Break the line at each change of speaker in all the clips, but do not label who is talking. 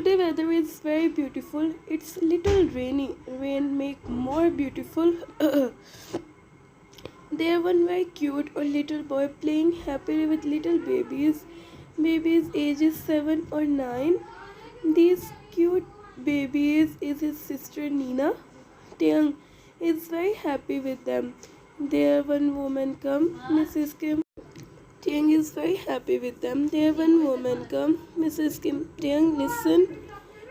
Today weather is very beautiful. It's little rainy. Rain make more beautiful. There one very cute or little boy playing happily with little babies. Babies ages 7 or 9. These cute babies is his sister Nina. Taeyang is very happy with them. There one woman come, Mrs. Kim. Taeyang is very happy with them. There one woman come, Mrs. Kim. Taeyang listen.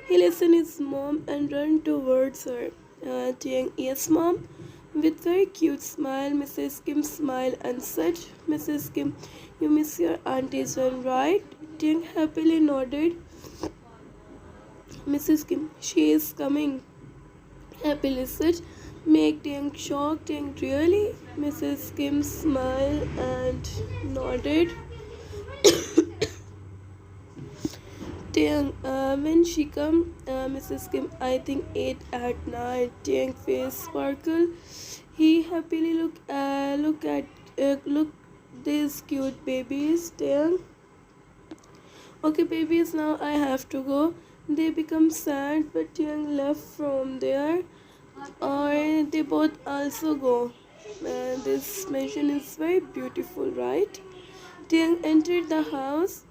He listen his mom and run towards her. Taeyang, yes mom. With very cute smile, Mrs. Kim smiled and said, Mrs. Kim, you miss your auntie Jeon, right? Taeyang happily nodded. Mrs. Kim, she is coming. Happily said, make Taeyang shocked. Taeyang, really? Mrs. Kim smiled and nodded. Taeyang, when she come, Mrs. Kim, I think 8 at night. Taeyang face sparkle. He happily look these cute babies. Taeyang, okay babies, now I have to go. They become sad, but Taeyang left from there, or they both also go. This mansion is very beautiful, right? Taeyang entered the house.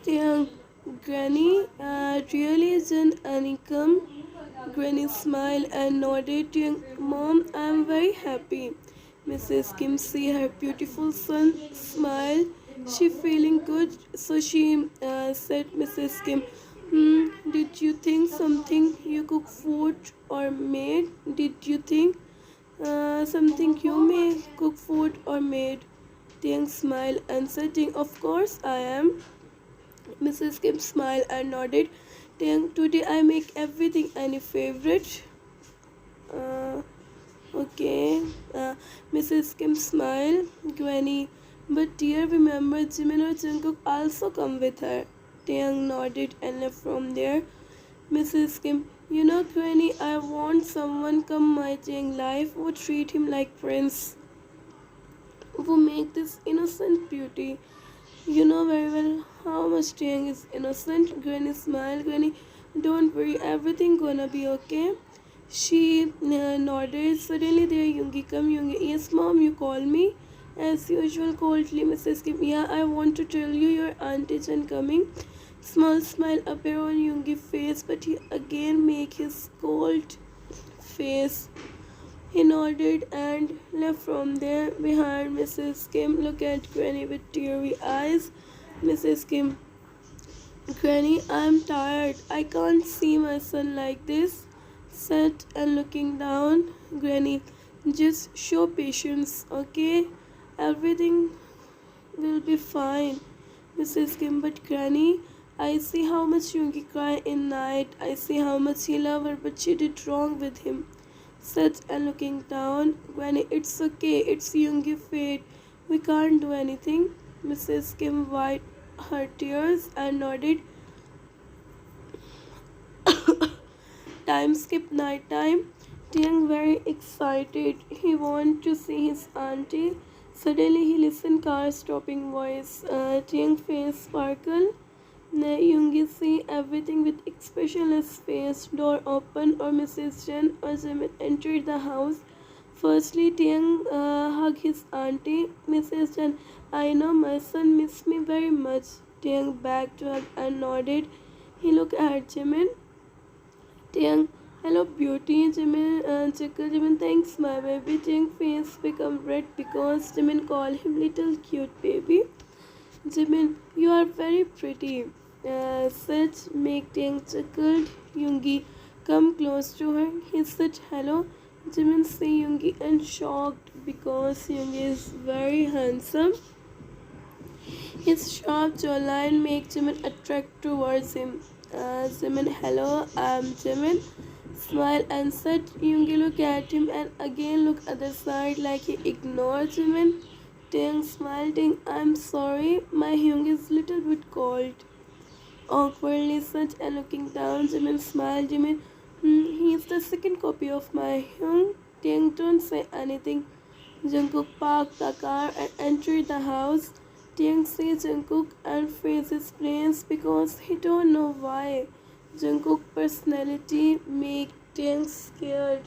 Taeyang, Granny, really isn't Annie come? Granny smiled and nodded. Taeyang, Mom, I am very happy. Mrs. Kim see her beautiful son smile. She feeling good, so she said, Mrs. Kim, did you think something you cook food or made? Did you think something you may cook food or made? Taeyang smiled and said, of course I am. Mrs. Kim smiled and nodded. Taeyang, today I make everything. Any favorite? Okay. Mrs. Kim smiled. Granny, but dear, remember Jimin or Jungkook also come with her. Taeyang nodded and left from there. Mrs. Kim, you know Granny, I want someone come my Taeyang life who treat him like prince, who make this innocent beauty. You know very well how much Taeyang is innocent. Granny smiled. Granny, don't worry, everything gonna be okay. She nodded. Suddenly there Yungi come. Yungi, yes mom, you call me? As usual coldly. Mrs. Kim, yeah, I want to tell you your auntie Jen coming. Small smile appear on Yungi's face, but he again make his cold face. He nodded and left from there. Behind Mrs. Kim, look at Granny with teary eyes. Mrs. Kim, Granny, I'm tired. I can't see my son like this. Sat and looking down. Granny, just show patience, okay? Everything will be fine. Mrs. Kim, but Granny, I see how much Yungi cry in night. I see how much he love her, but she did wrong with him. Sat and looking down. Granny, it's okay. It's Yungi fate. We can't do anything. Mrs. Kim wiped her tears and nodded. Time skip night time. Taeyang very excited. He want to see his auntie. Suddenly he listened car stopping voice. Taeyang face sparkle. Yungi see everything with expressionless face. Door open or Mrs. Chen or Jimin entered the house. Firstly, Taeyang hugged his auntie. Mrs. Chen, I know my son missed me very much. Taeyang backed up and nodded. He looked at Jimin. Taeyang, hello beauty. Jimin chuckled. Jimin, thanks my baby. Taeyang face become red because Jimin called him little cute baby. Jimin, you are very pretty. Such make Taeyang chuckled. Yungi, come close to her. He said hello. Jimin see Yungi and shocked because Yungi is very handsome. His sharp jawline makes Jimin attract towards him. Jimin, hello, I'm Jimin. Smile and said, Yungi look at him and again look other side like he ignored Jimin. Taeyang smiled, I'm sorry, my Hyung is little bit cold. Awkwardly said and looking down, Jimin smiled. Jimin, he is the second copy of my Hyung. Taeyang, don't say anything. Jungkook parked the car and entered the house. Taehyung sees Jungkook and freezes brains because he don't know why. Jungkook personality make Taehyung scared.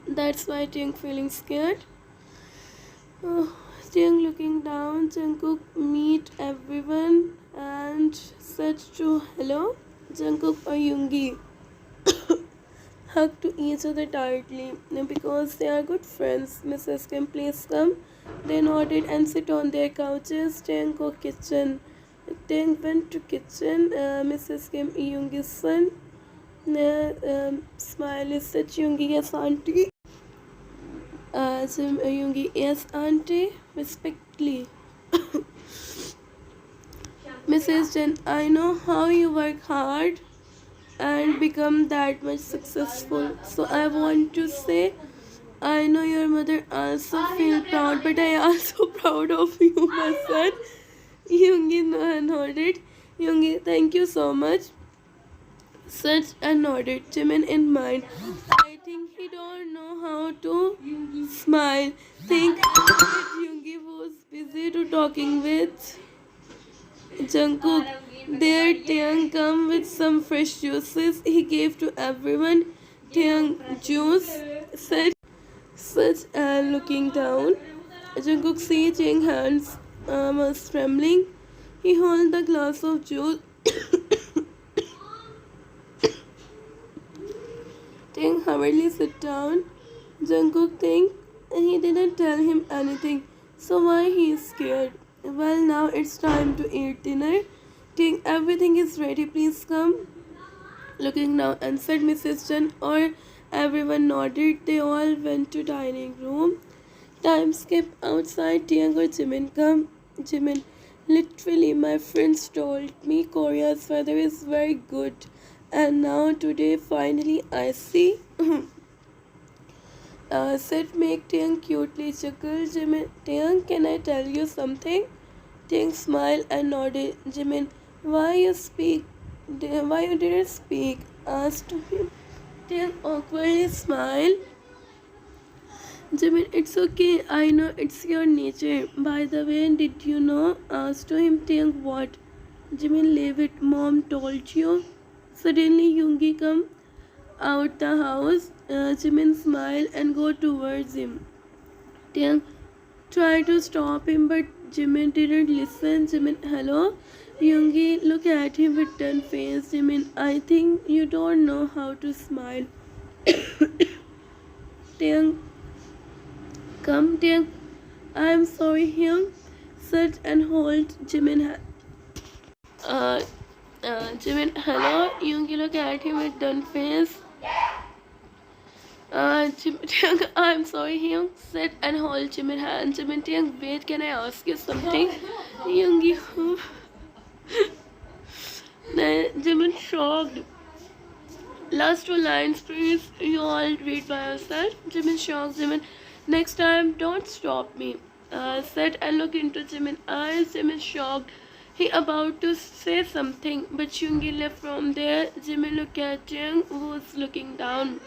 That's why Taehyung feeling scared. Taehyung looking down, Jungkook meet everyone and said to hello. Jungkook or Yungi hug to each other tightly because they are good friends. Mrs. Kim, please come. They nodded and sit on their couches. Taehyung go kitchen. Taehyung went to kitchen. Mrs. Kim, Yungi's son. Smile is said Yungi, yes, auntie. Yungi, yes, auntie. Respectfully. Mrs. Jen, I know how you work hard and become that much successful. So I want to say, I know your mother also feel proud, but I also proud of you, my son. Yungi nodded. Yungi, thank you so much. Such a nodded. Jimin in mind. I think he don't know how to smile. Think that Yungi was busy to talking with Jungkook. There, Taehyung come with some fresh juices he gave to everyone. Taehyung juice said, such and looking down. Jungkook see Taehyung hands was trembling. He held the glass of juice. Taehyung hurriedly sit down. Jungkook think he didn't tell him anything, so why he is scared? Well, now it's time to eat dinner. Taehyung, everything is ready. Please come. Looking now and said Mrs. Chen, or everyone nodded. They all went to dining room. Time skip outside. Taehyung or Jimin come. Jimin, literally, my friends told me Korea's weather is very good, and now today finally I see. Said make Taehyung cutely chuckle. Jimin, Taehyung, can I tell you something? Taehyung smiled and nodded. Jimin, why you speak? Why you didn't speak? Asked him. Taehyung awkwardly smiled. Jimin, it's okay. I know it's your nature. By the way, did you know? Asked him. Taehyung, what? Jimin, leave it. Mom told you. Suddenly, Yungi come out the house. Jimin smiled and go towards him. Taehyung tried to stop him, but Jimin didn't listen. Jimin, hello? Yungi look at him with turned face. Jimin, I think you don't know how to smile. Taehyung, come, Taehyung. I'm sorry, Hyung. Sit and hold Jimin. Jimin, hello? Yungi look at him with turned face. Taehyung, I'm sorry, Hyung. Sit and hold Jimin hand. Jimin, Taehyung, wait, can I ask you something? Yungi, Jimin shocked. Last two lines, please. You all read by yourself. Jimin shocked. Jimin, next time, don't stop me. Said and look into Jimin's eyes. Jimin shocked. He about to say something, but Yungi left from there. Jimin looked at Taehyung, who was looking down.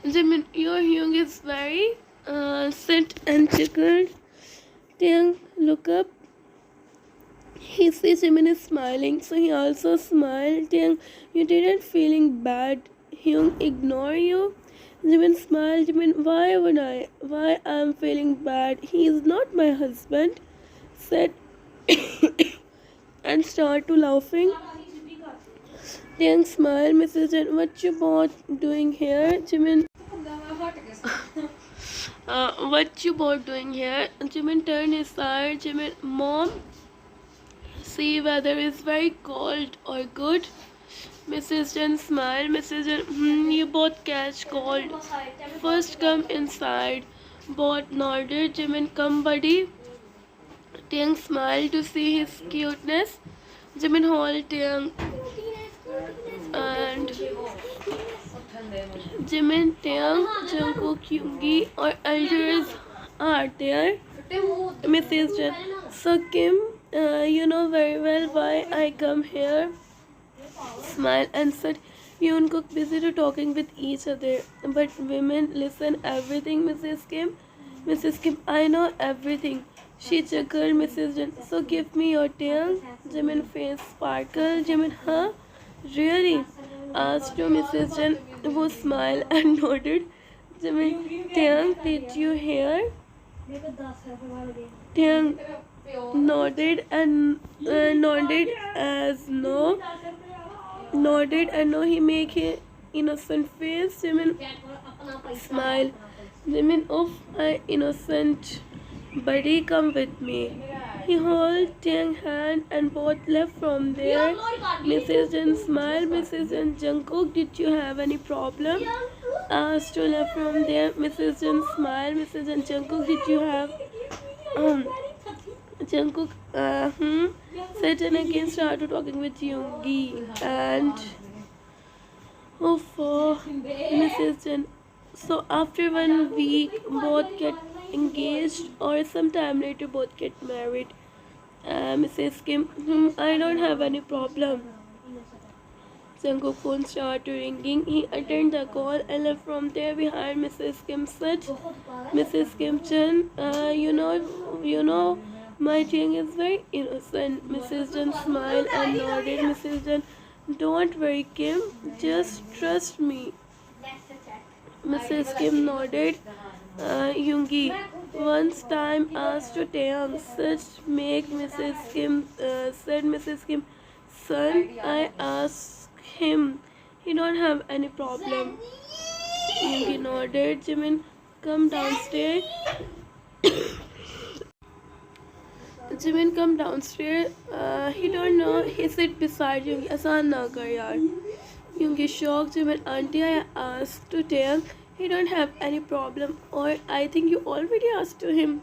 Jimin, your Hyung is very sit and tickled. Taehyung look up. He sees Jimin is smiling, so he also smiled. Taehyung, you didn't feeling bad. Hyung ignore you. Jimin smiled. Jimin, why would I? Why I'm feeling bad? He is not my husband. Said and start to laughing. Taehyung smiled. Mrs. Jen, what you both doing here? Jimin, what you both doing here? Jimin turned his side. Jimin, mom, see weather is very cold or good. Mrs. Jen smiled. Mrs. Jen, you both catch cold. First come inside. Both nodded. Jimin, come buddy. Taehyung smiled to see his cuteness. Jimin hold Taehyung and Jimin, Taehyung, Jungkook, Yungi or elders are there. Mrs. Jen, so Kim, you know very well why I come here. Smile and said, Jungkook busy to talking with each other, but women listen everything. Mrs. Kim, I know everything. She chuckled. Mrs. Jin, so give me your tongue. Jimin face sparkled. Jimin, huh? Really? Asked to Mrs. Jin, who smiled and nodded. Jimin, tongue, did you hear? Tongue nodded and nodded as no. Nodded and no. He make an innocent face. Jimin smiled. Jimin, oh, innocent buddy, come with me. He held Taehyung's hand and both left from there. Mrs. Jin smiled. Mrs. Jin, Jungkook, did you have any problem? Asked to left from there. Mrs. Jin smiled. Mrs. Jin, Jungkook, did you have Jungkook sat in again, started talking with Yungi and for Mrs. Jin. So after 1 week, both get engaged, or sometime later, both get married. Mrs. Kim, I don't have any problem. Jungkook phone started ringing. He attended the call and left from there. Behind Mrs. Kim said, Mrs. Kim Chen, you know, my Jing is very innocent. Mrs. Chen smiled and nodded. Mrs. Chen, don't worry, Kim, just trust me. Mrs. Kim nodded. Yungi once time asked to Taehyung, said Mrs. Kim, son, I asked him, he don't have any problem. Yungi nodded. Jimin, come downstairs. Jimin, come downstairs. He don't know. He sit beside Yungi. Asan na kar yaar. Yungi shocked. Jimin, Auntie, I asked to Taehyung, he don't have any problem, or I think you already asked to him.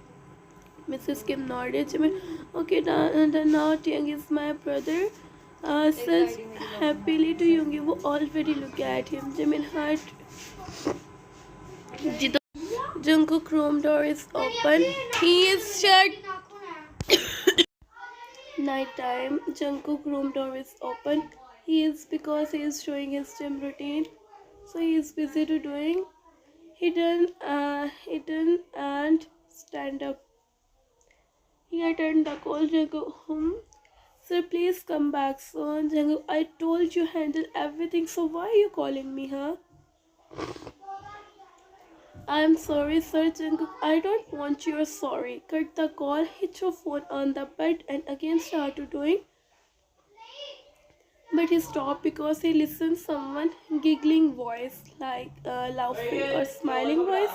Mrs. Kim nodded. Jimin, okay, now Taehyung is my brother. Says happily to Yungi, who already look at him. Jimin heart. Jungkook room door is open. He is shut. Night time. Jungkook room door is open. He is because he is showing his gym routine. So he is busy to doing. Hidden and stand up. He attended the call. Jungkook, sir, please come back soon. Jungkook, I told you handle everything, so why are you calling me, huh? I'm sorry, sir. Jungkook, I don't want your sorry. Cut the call, hit your phone on the bed, and again started doing. But he stopped because he listened someone giggling voice, like laughing or smiling voice.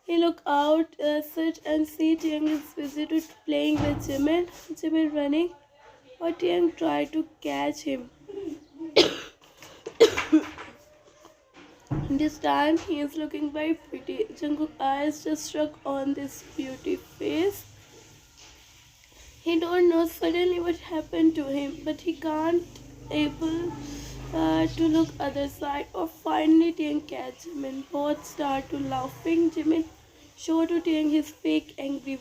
He looked out, sit and see Taehyung is busy to playing with Jimin. Jimin running, but Taehyung tried to catch him. This time he is looking very pretty. Jungkook's eyes just struck on this beauty face. He don't know suddenly what happened to him, but he can't able to look other side. Or finally Taehyung catch Jimin. Both start to laughing. Jimin showed to Taehyung his fake angry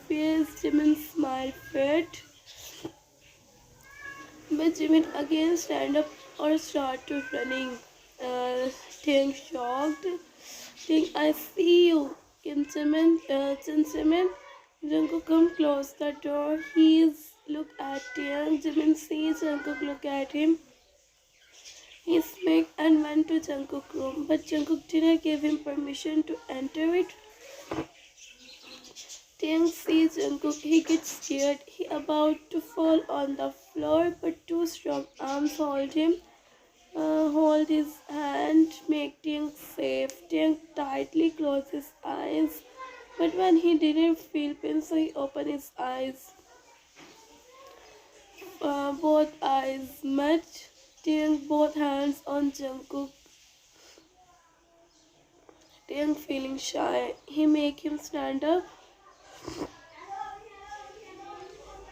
face. Jimin smiled fat. But Jimin again stand up or start to running. Taehyung shocked. Taehyung, I see you. Kim Jimin, Jungkook come close the door. He is look at Taehyung. Jimin sees Jungkook look at him. He smiled and went to Jungkook's room, but Jungkook didn't give him permission to enter it. Taehyung sees Jungkook. He gets scared. He about to fall on the floor, but two strong arms hold him. Hold his hand, make Taehyung safe. Taehyung tightly closed his eyes, but when he didn't feel pain, so he opened his eyes. Both eyes met. Taehyung both hands on Jungkook. Taehyung feeling shy. He make him stand up.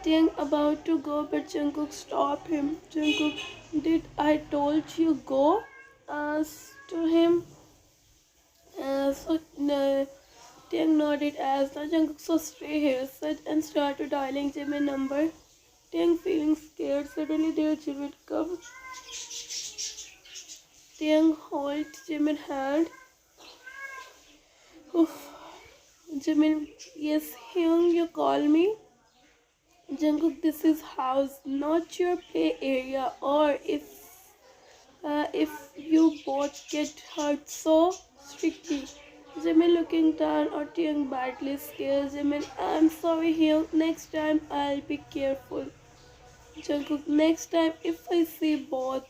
Taehyung about to go, but Jungkook stopped him. Jungkook, did I told you go? Asked to him. Taehyung nodded as the Jungkook so stay here, said and started dialing Jimin number. Taehyung feeling scared. Suddenly their Jimin comes. Taehyung hold Jimin hand. Oof. Jimin, yes, Hyung, you call me. Jungkook, this is house, not your play area. Or if you both get hurt so strictly. Jimin looking down or Taehyung badly scared. Jimin, I'm sorry, Hyung. Next time I'll be careful. Jungkook, next time if I see both,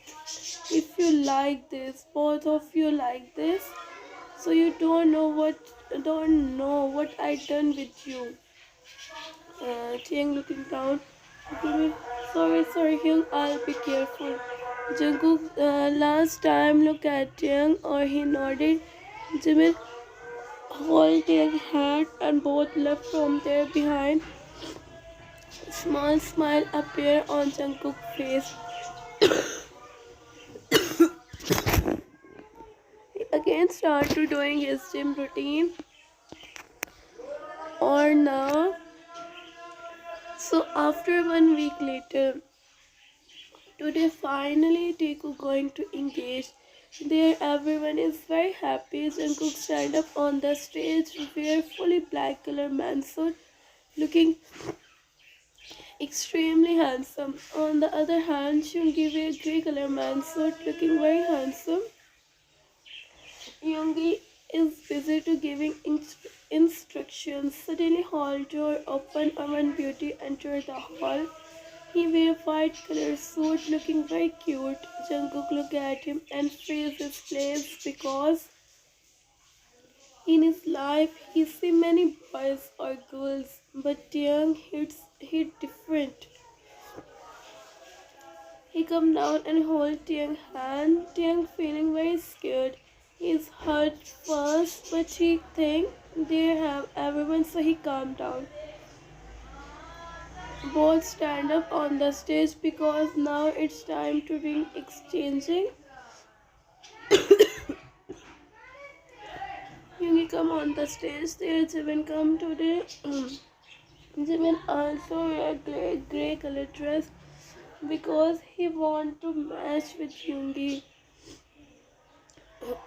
if you like this, both of you like this, so you don't know what I done with you. Taehyung looking down. Jimin, sorry, Hyung, I'll be careful. Jungkook, last time look at Taehyung or he nodded. Jimin hold Taehyung's hand and both left from there behind. Small smile appear on Jungkook's face. He again started doing his gym routine. Or now, so after 1 week later, today finally Taekook going to engage. There everyone is very happy. Jungkook stand up on the stage, wear fully black color mansuit, looking extremely handsome. On the other hand, Yungi wear grey color mansuit, looking very handsome. Yungi is busy to giving instructions. Suddenly, hall door open and one beauty enter the hall. He wear white color suit, looking very cute. Jungkook look at him and freeze his place because in his life he see many boys or girls, but Taehyung hit different. He come down and hold Taehyung's hand. Taehyung feeling very scared. He's hurt first, but he think they have everyone, so he calmed down. Both stand up on the stage because now it's time to ring exchanging. Yungi come on the stage. There Jimin come today. Jimin also wear grey color dress because he want to match with Yungi.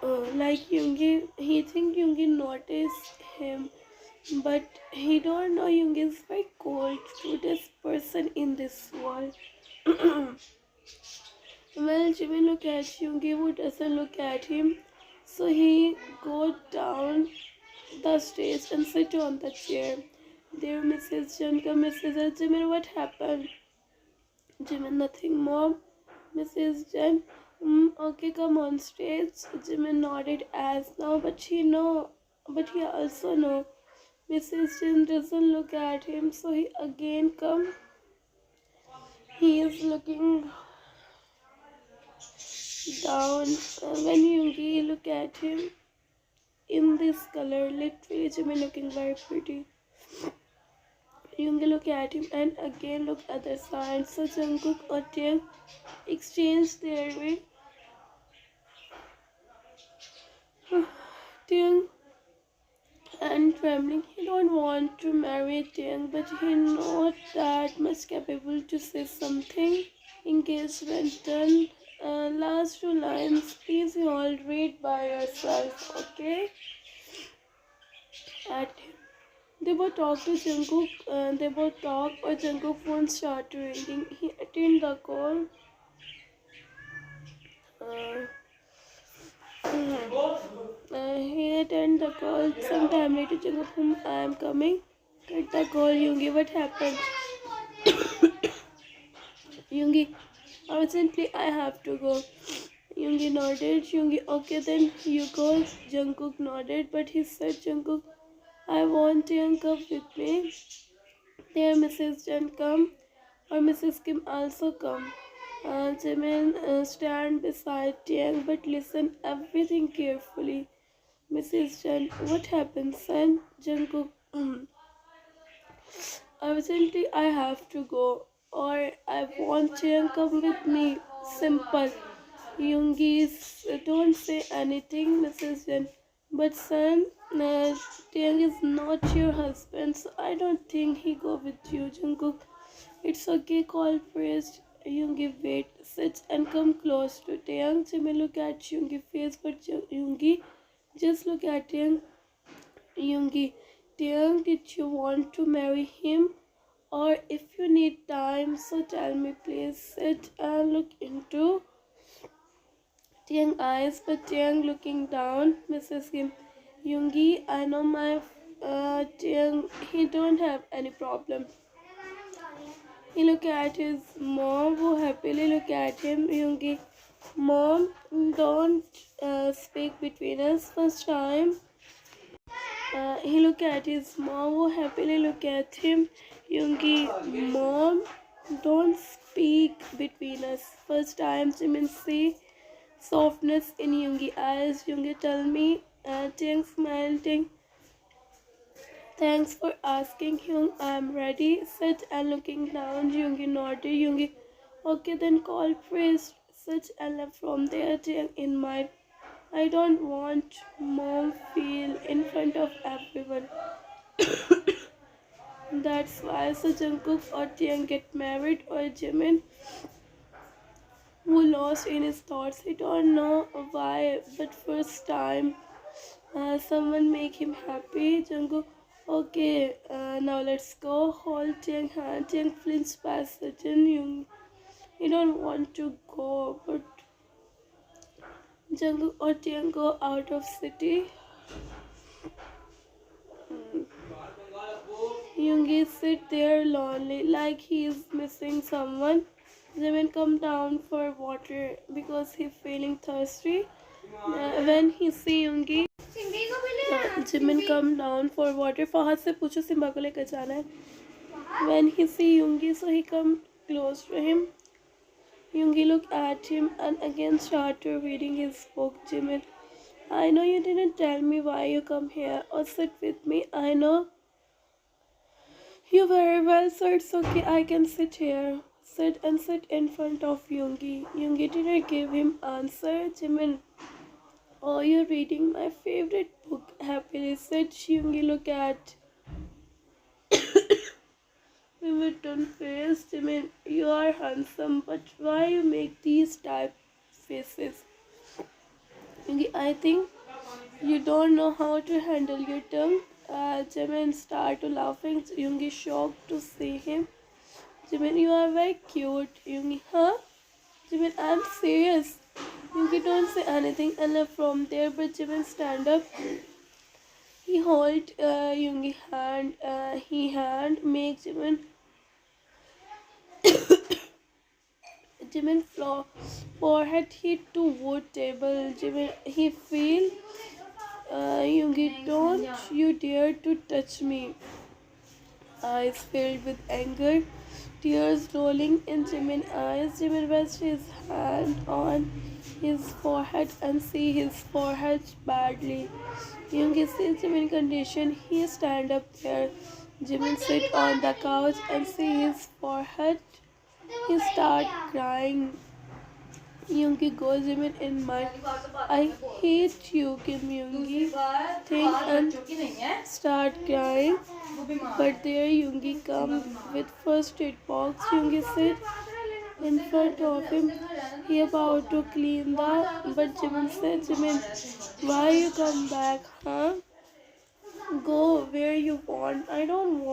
Like Yungi, he think Yungi notice him, but he don't know Yungi is very cold to this person in this world. Well, Jimin look at Yungi, who doesn't look at him, so he go down the stage and sit on the chair. There, Mrs. Janka, Mrs. Jimin, what happened? Jimin, nothing, mom. Mrs. Jen, okay, come on stage. Jimin nodded as now, but he also know. Mrs. Jen doesn't look at him, so he again come. He is looking down. When Yungi look at him in this color, literally Jimin looking very pretty. Yungi look at him and again look other side. So Jungkook or Taehyung exchange their way. Taehyung and trembling, he don't want to marry Taehyung, but he not that much capable to say something. Engagement done. Last two lines, please you all read by yourself, okay? At him. They both talk to Jungkook, they both talk or Jungkook phone start ringing. He attend the call. Uh, he attend the call. Sometime later, Jungkook, whom I am coming. Cut the call, Yungi. What happened? Yungi, urgently, I have to go. Yungi nodded. Yungi, okay, then you go. Jungkook nodded, but he said, Jungkook, I want Taehyung come with me. There, Mrs. Jen come, or Mrs. Kim also come. Jimin stand beside Taehyung, but listen everything carefully. Mrs. Jen, what happened, son? Jungkook, urgently I have to go, or I want Taehyung come with me. Simple. Yungis, don't say anything, Mrs. Jen. But son, Taehyung is not your husband, so I don't think he go with you, Jungkook. It's okay, call first. Yungi, wait, sit and come close to Taehyung. Jimin look at Yungi face, but Yungi just look at Taehyung. Yungi, Taehyung, did you want to marry him? Or if you need time, so tell me please. Sit and look into Taehyung eyes, but Taehyung looking down. Mrs. Kim, Yungi, I know my Taehyung, he don't have any problem. He look at his mom, who happily look at him. Yungi, mom, don't speak between us. First time. He look at his mom, who happily look at him. Yungi, mom, don't speak between us. First time. Jimin see softness in Yungi eyes. Yungi, tell me. Taehyung smiling. Thanks for asking, Hyung. I'm ready. Sit and looking down. Yungi nodded. Yungi, okay, then call priest. Sit and left from there. Taehyung in mind. I don't want mom feel in front of everyone. That's why so Jungkook or Taehyung get married or Jimin who lost in his thoughts. He don't know why, but first time someone make him happy. Jungkook, okay, now let's go. Hold Taehyung hand. Taehyung flinched by certain Jung. He don't want to go, but Jungkook or Taehyung go out of city. Yungi sit there lonely, like he is missing someone. Jimin come down for water because he feeling thirsty. When he see Yungi, Jimin come down for water. Fahad से पूछो Simba को लेकर जाना है. When he see Yungi, so he come close to him. Yungi look at him and again started reading his book. Jimin, I know you didn't tell me why you come here or sit with me. I know you very well, so it's okay. I can sit here. Sit and sit in front of Yungi. Yungi didn't give him answer. Jimin, oh, you're reading my favorite book. Happily said. Yungi look at him with turned face. Jimin, you are handsome, but why you make these type faces? Yungi, I think you don't know how to handle your tongue. Jimin started laughing. Yungi shocked to see him. Jimin, you are very cute. Yungi, huh? Jimin, I'm serious. Yungi don't say anything and left from there, but Jimin stand up. He hold Yungi hand. He hand make Jimin floor forehead hit to wood table. Jimin, he feel Yungi, don't you dare to touch me. Eyes filled with anger, tears rolling in Jimin's eyes. Jimin rests his hand on his forehead and see his forehead badly. Yungi sees Jimin's condition. He stand up there. Jimin sit on the couch and see his forehead. He start crying. Yungi goes Jimin in mind. I hate you, Kim Yungi. Think and start crying. But there Yungi come with first aid box. Yungi sit in front of him. He about to clean but Jimin said, Jimin, why you come back, huh? Go where you want. I don't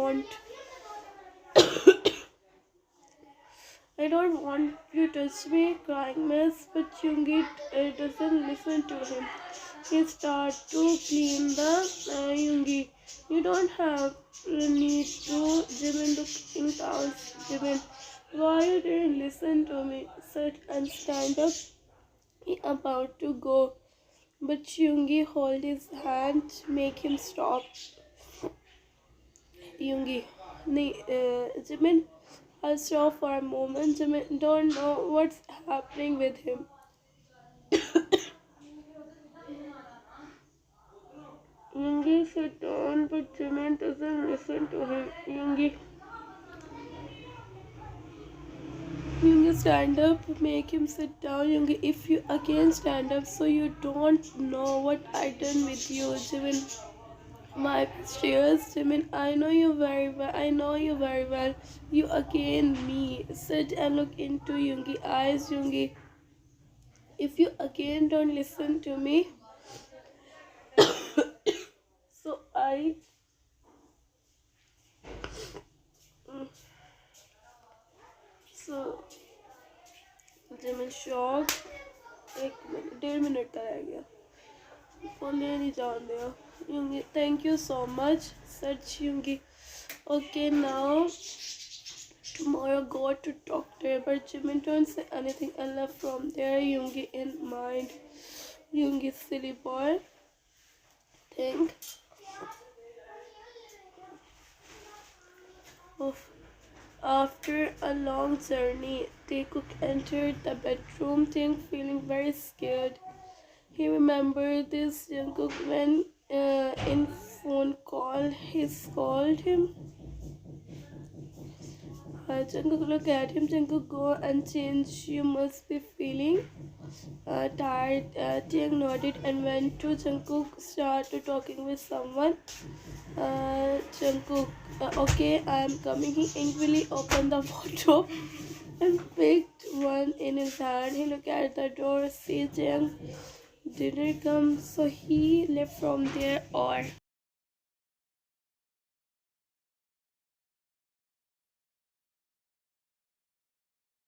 want you to touch me, crying mess, but Yungi doesn't listen to him. He starts to clean the Yungi. You don't have need to. Jimin looking down. Jimin, why you didn't listen to me? Sit and stand up. He about to go, but Yungi hold his hand, make him stop. Yungi, Jimin, I'll stop for a moment. Jimin don't know what's happening with him. Yungi sit down, but Jimin doesn't listen to him. Yungi stand up, make him sit down. Yungi, if you again stand up, so you don't know what I done with you. Jimin, my tears. Jimin, I know you very well. I know you very well. You again me. Sit and look into Yungi eyes. Yungi, if you again don't listen to me, so I Jimin shock 1.5 minute का रह गया phone ले नहीं जान दिया Yungi thank you so much such Yungi okay now tomorrow go to doctor but Jimin don't say anything and left from there Yungi in mind Yungi silly boy think of after a long journey Taekook entered the bedroom thing feeling very scared. He remembered this Jungkook when in phone call he called him. Jungkook looked at him. Jungkook go and change. You must be feeling tired. Taehyung nodded and went to Jungkook. Started talking with someone. Jungkook, okay, I am coming. He angrily opened the wardrobe and picked one in his hand. He looked at the door. See Taehyung didn't come, so he left from there or